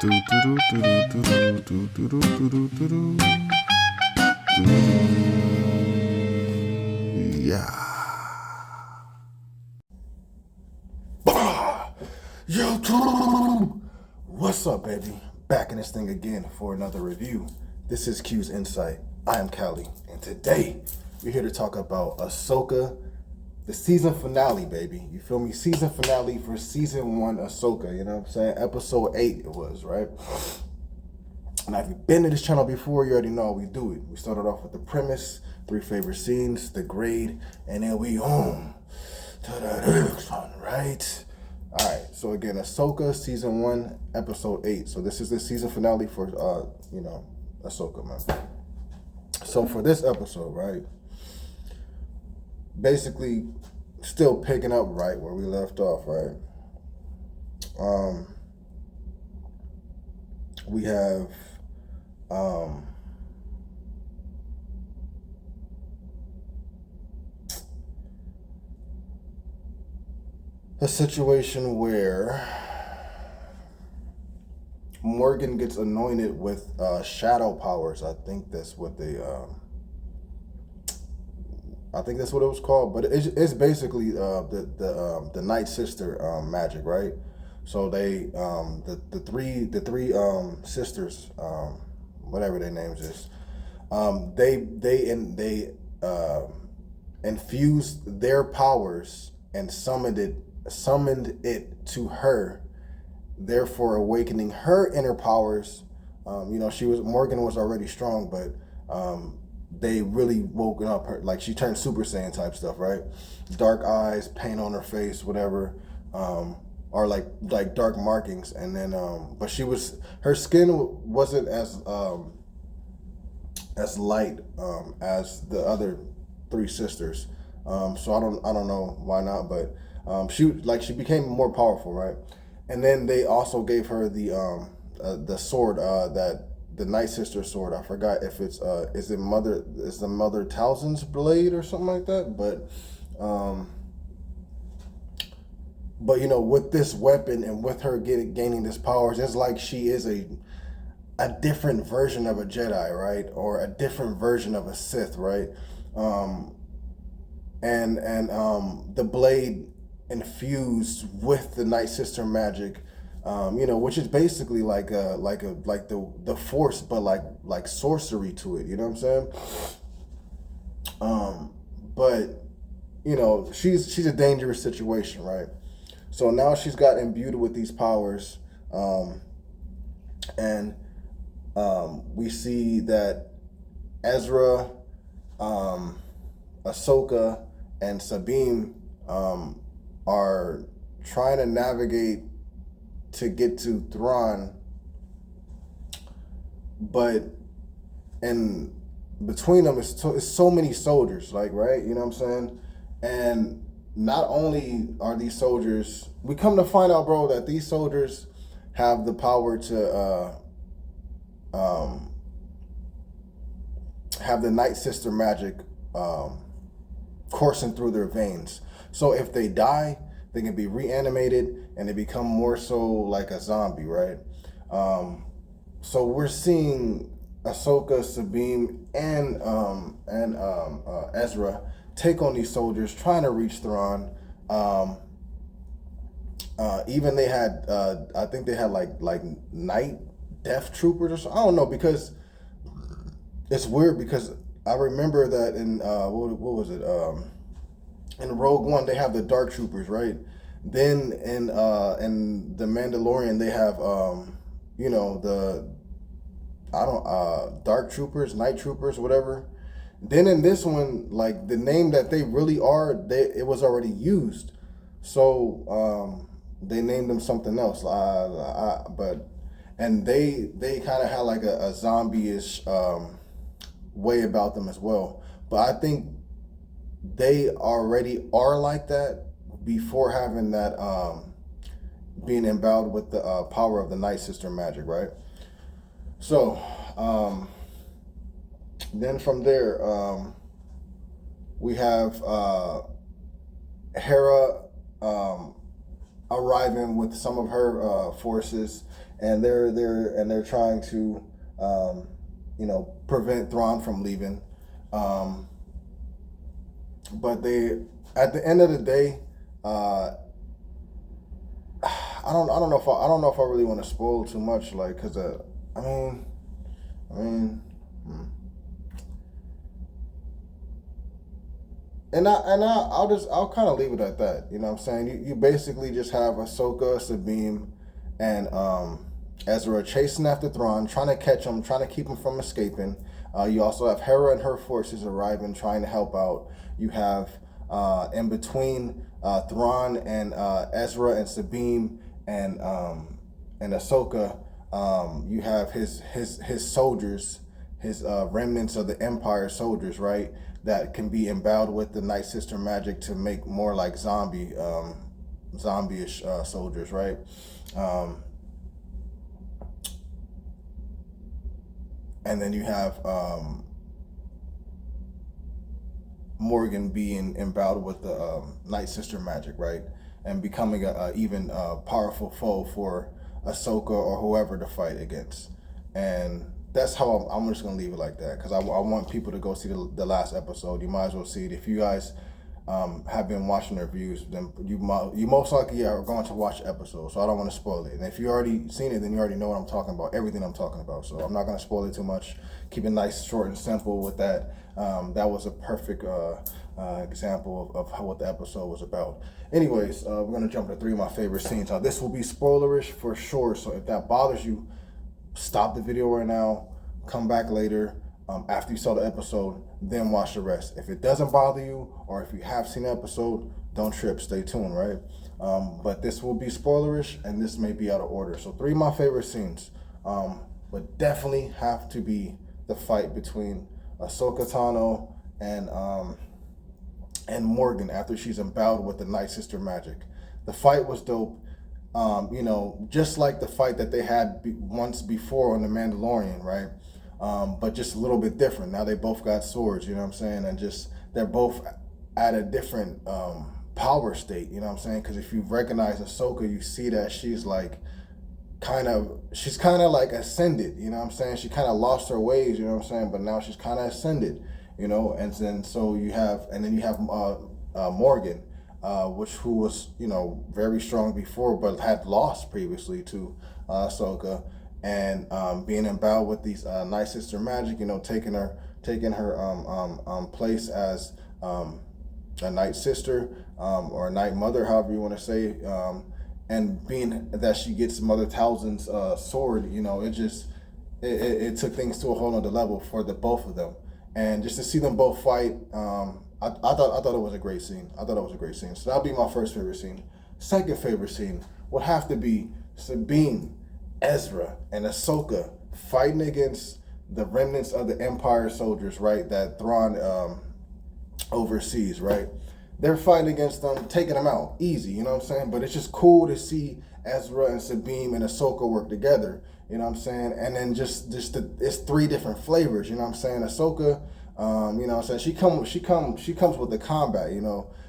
Yeah. YouTube! What's up, baby? Back in this thing again for another review. This is Q's Insight. I am Callie, and today we're here to talk about Ahsoka, the season finale, baby. You feel me? Season finale for season 1 Ahsoka, you know what I'm saying? Episode 8 it was, right? Now, if you've been to this channel before, you already know how we do it. We started off with the premise, 3 favorite scenes, the grade, and then we on to the next one, right? All right, so again, Ahsoka season 1, episode 8. So this is the season finale for, Ahsoka, man. So for this episode, right, basically still picking up right where we left off, right? We have a situation where Morgan gets anointed with shadow powers. I think that's what I think that's what it was called. But it's basically the Night Sister magic, right? So they the three sisters, whatever their names is, they infused their powers and summoned it to her, therefore awakening her inner powers. Morgan was already strong, but they really woken up her, like she turned Super Saiyan type stuff, right? Dark eyes, paint on her face, whatever, or like dark markings, and then but her skin wasn't as light as the other 3 sisters. So I don't know why not, but she became more powerful, right? And then they also gave her the sword, that the Night Sister sword. I forgot if it's is the Mother Talzin's blade or something like that. But with this weapon and with her gaining this powers, it's like she is a different version of a Jedi, right? Or a different version of a Sith, right? And the blade infused with the Night Sister magic, which is basically like the Force, but like sorcery to it. You know what I'm saying? But she's a dangerous situation, right? So now she's got imbued with these powers, and we see that Ezra, Ahsoka, and Sabine are trying to navigate to get to Thrawn, but in between them is so many soldiers, like, right? You know what I'm saying? And not only are these soldiers, we come to find out, bro, that these soldiers have the power to have the Night Sister magic coursing through their veins. So if they die, they can be reanimated and they become more so like a zombie, right? So we're seeing Ahsoka, Sabine, and Ezra take on these soldiers trying to reach Thrawn. Even they had, I think they had like night death troopers or something. I don't know, because it's weird, because I remember that in what was it? In Rogue One they have the dark troopers, right? Then in The Mandalorian they have dark troopers, night troopers, whatever. Then in this one, like, the name that they really are, it was already used, so they named them something else. And they kind of had like a zombie-ish way about them as well. But I think they already are like that before having that being endowed with the power of the Night Sister magic, right? So then from there we have Hera arriving with some of her forces, and they're trying to, prevent Thrawn from leaving. But they, at the end of the day, I don't know if I really want to spoil too much, like, cause I mean, I mean, hmm. I'll kind of leave it at that. You know what I'm saying? You basically just have Ahsoka, Sabine, and Ezra chasing after Thrawn, trying to catch him, trying to keep him from escaping. You also have Hera and her forces arriving, trying to help out. You have in between Thrawn and Ezra and Sabine and Ahsoka. You have his soldiers, his remnants of the Empire soldiers, right? That can be endowed with the Night Sister magic to make more like zombie-ish soldiers, right? And then you have Morgan being endowed with the Night Sister magic, right? And becoming a even powerful foe for Ahsoka or whoever to fight against. And that's how I'm just gonna leave it like that, because I want people to go see the last episode. You might as well see it. If you guys have been watching the reviews, then you most likely are going to watch the episode. So I don't want to spoil it. And if you already seen it, then you already know what I'm talking about, everything I'm talking about. So I'm not gonna spoil it too much. Keep it nice, short, and simple with that. That was a perfect example of what the episode was about. Anyways, we're gonna jump to 3 of my favorite scenes. Now this will be spoilerish for sure. So if that bothers you, stop the video right now, come back later after you saw the episode, then watch the rest. If it doesn't bother you, or if you have seen the episode, don't trip, stay tuned, right? But this will be spoilerish, and this may be out of order. So 3 of my favorite scenes would definitely have to be the fight between Ahsoka Tano and Morgan after she's endowed with the Night Sister magic. The fight was dope. Just like the fight that they had once before on The Mandalorian, right? But just a little bit different. Now they both got swords, you know what I'm saying? And just, they're both at a different power state, you know what I'm saying? Because if you recognize Ahsoka, you see that she's kind of like ascended, you know what I'm saying? She kind of lost her ways, you know what I'm saying? But now she's kind of ascended, and then you have Morgan, who was, very strong before, but had lost previously to Ahsoka, and being endowed with these Night Sister magic, taking her place as a Night Sister or a Night Mother, however you want to say, and being that she gets Mother Talzin's sword, it took things to a whole nother level for the both of them, and just to see them both fight. I thought it was a great scene. So that'll be my first favorite scene. Second favorite scene would have to be Sabine, Ezra, and Ahsoka fighting against the remnants of the Empire soldiers, right? That Thrawn oversees, right? They're fighting against them, taking them out easy, you know what I'm saying? But it's just cool to see Ezra and Sabine and Ahsoka work together, you know what I'm saying? And then it's 3 different flavors, you know what I'm saying? Ahsoka, you know what I'm saying? She comes with the combat,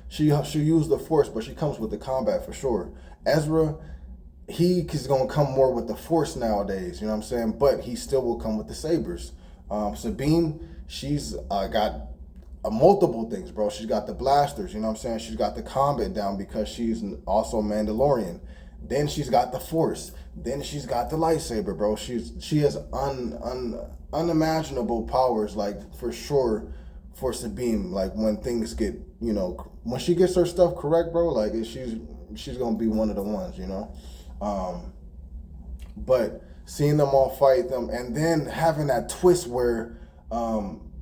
She'll use the Force, but she comes with the combat for sure. Ezra, he's gonna come more with the Force nowadays, you know what I'm saying? But he still will come with the sabers. Sabine, she's got multiple things, bro. She's got the blasters, you know what I'm saying? She's got the combat down because she's also Mandalorian. Then she's got the Force. Then she's got the lightsaber, bro. She has unimaginable powers, like, for sure, for Sabine. Like, when things get, when she gets her stuff correct, bro, like, she's gonna be one of the ones, But seeing them all fight them, and then having that twist where,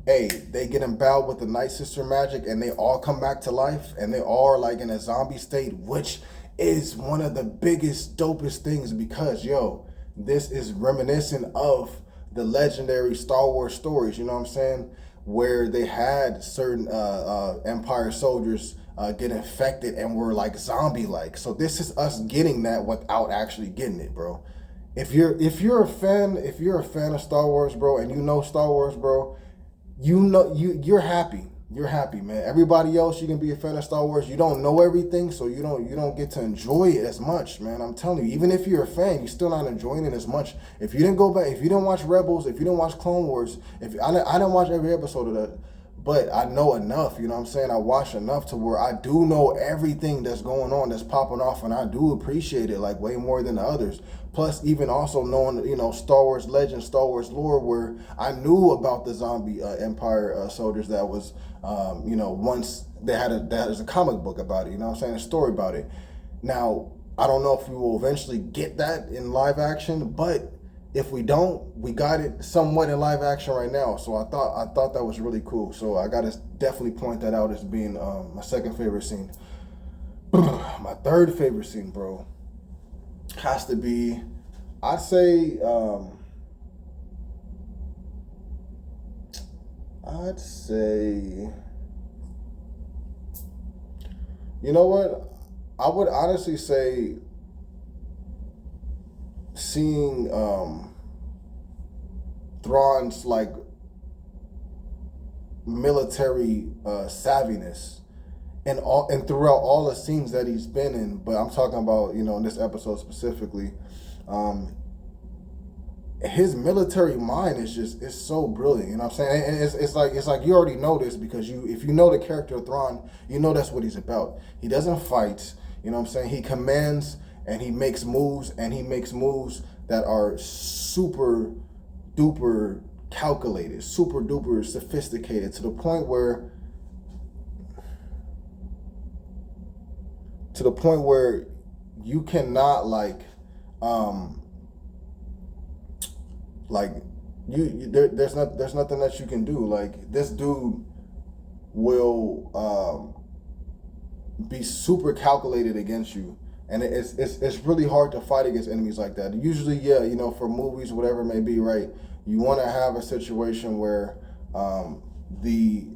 they get endowed with the Night Sister magic, and they all come back to life, and they all are like in a zombie state, which is one of the biggest, dopest things, because, this is reminiscent of the legendary Star Wars stories, you know what I'm saying? Where they had certain Empire soldiers get infected and were like zombie-like. So this is us getting that without actually getting it, bro. If you're a fan of Star Wars, bro, and Star Wars, bro, you're happy. you're happy, man. Everybody else, you can be a fan of Star Wars. You don't know everything, so you don't get to enjoy it as much, man. I'm telling you, even if you're a fan, you're still not enjoying it as much. If you didn't go back, if you didn't watch Rebels, if you didn't watch Clone Wars, if I didn't watch every episode of that, but I know enough, you know what I'm saying? I watch enough to where I do know everything that's going on, that's popping off, and I do appreciate it like way more than the others. Plus, even also knowing, Star Wars legend, Star Wars lore, where I knew about the zombie Empire soldiers that was, once there's a comic book about it, you know what I'm saying? A story about it. Now, I don't know if we will eventually get that in live action, but if we don't, we got it somewhat in live action right now. So I thought that was really cool. So I gotta definitely point that out as being my second favorite scene. My third favorite scene, bro, has to be, I'd say, you know what? I would honestly say seeing Thrawn's like military savviness and throughout all the scenes that he's been in, but I'm talking about, in this episode specifically, his military mind is so brilliant, you know what I'm saying? And it's like you already know this because if you know the character of Thrawn, you know that's what he's about. He doesn't fight, you know what I'm saying? He commands and he makes moves, and he makes moves that are super duper calculated, super duper sophisticated, to the point where you cannot there's nothing that you can do. Like, this dude will be super calculated against you, and it's really hard to fight against enemies like that. Usually, for movies, whatever it may be, right, you want to have a situation where the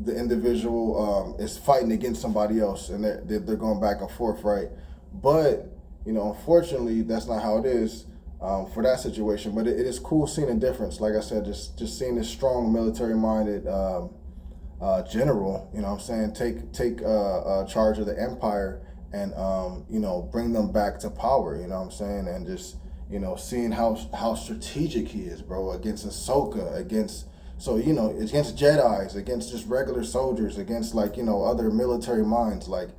individual is fighting against somebody else, and they're going back and forth, right? But unfortunately, that's not how it is for that situation. But it is cool seeing a difference. Like I said, just seeing this strong military-minded general, you know what I'm saying, take charge of the Empire and bring them back to power, you know what I'm saying, and just seeing how strategic he is, bro, against Ahsoka, against Jedis, against just regular soldiers, against other military minds. Like,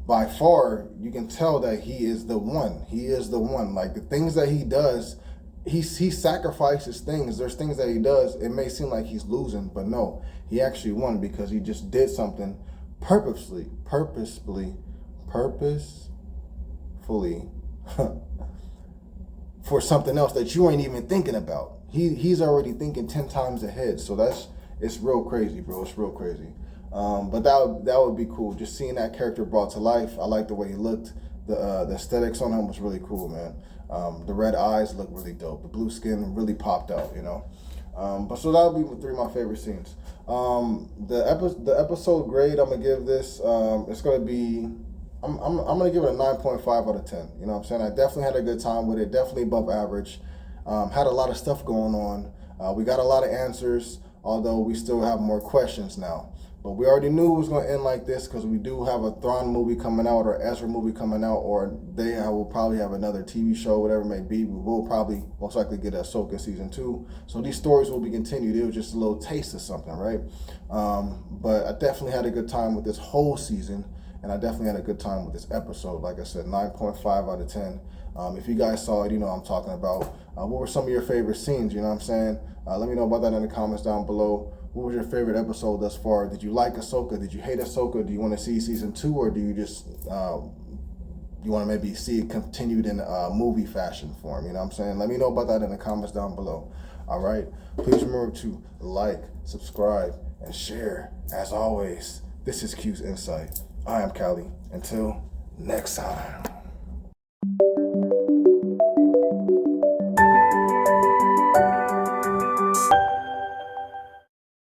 by far, you can tell that he is the one. He is the one. Like, the things that he does, he sacrifices things. There's things that he does. It may seem like he's losing, but no, he actually won because he just did something purposefully for something else that you ain't even thinking about. He's already thinking 10 times ahead. So it's real crazy, bro. It's real crazy. But that would be cool. Just seeing that character brought to life. I like the way he looked. The aesthetics on him was really cool, man. The red eyes looked really dope. The blue skin really popped out, But so that would be 3 of my favorite scenes. The episode grade I'm gonna give this. It's gonna be. I'm gonna give it a 9.5 out of 10. You know what I'm saying? I definitely had a good time with it. Definitely above average. Had a lot of stuff going on. We got a lot of answers, although we still have more questions now. But we already knew it was going to end like this because we do have a Thrawn movie coming out, or Ezra movie coming out, or they will probably have another TV show, whatever it may be. We will probably most likely get Ahsoka season 2. So these stories will be continued. It was just a little taste of something, right? But I definitely had a good time with this whole season, and I definitely had a good time with this episode. Like I said, 9.5 out of 10. If you guys saw it, you know what I'm talking about. What were some of your favorite scenes? You know what I'm saying? Let me know about that in the comments down below. What was your favorite episode thus far? Did you like Ahsoka? Did you hate Ahsoka? Do you want to see season 2, or do you just you want to maybe see it continued in movie fashion form? You know what I'm saying? Let me know about that in the comments down below. All right. Please remember to like, subscribe, and share. As always, this is Q's Insight. I am Callie. Until next time.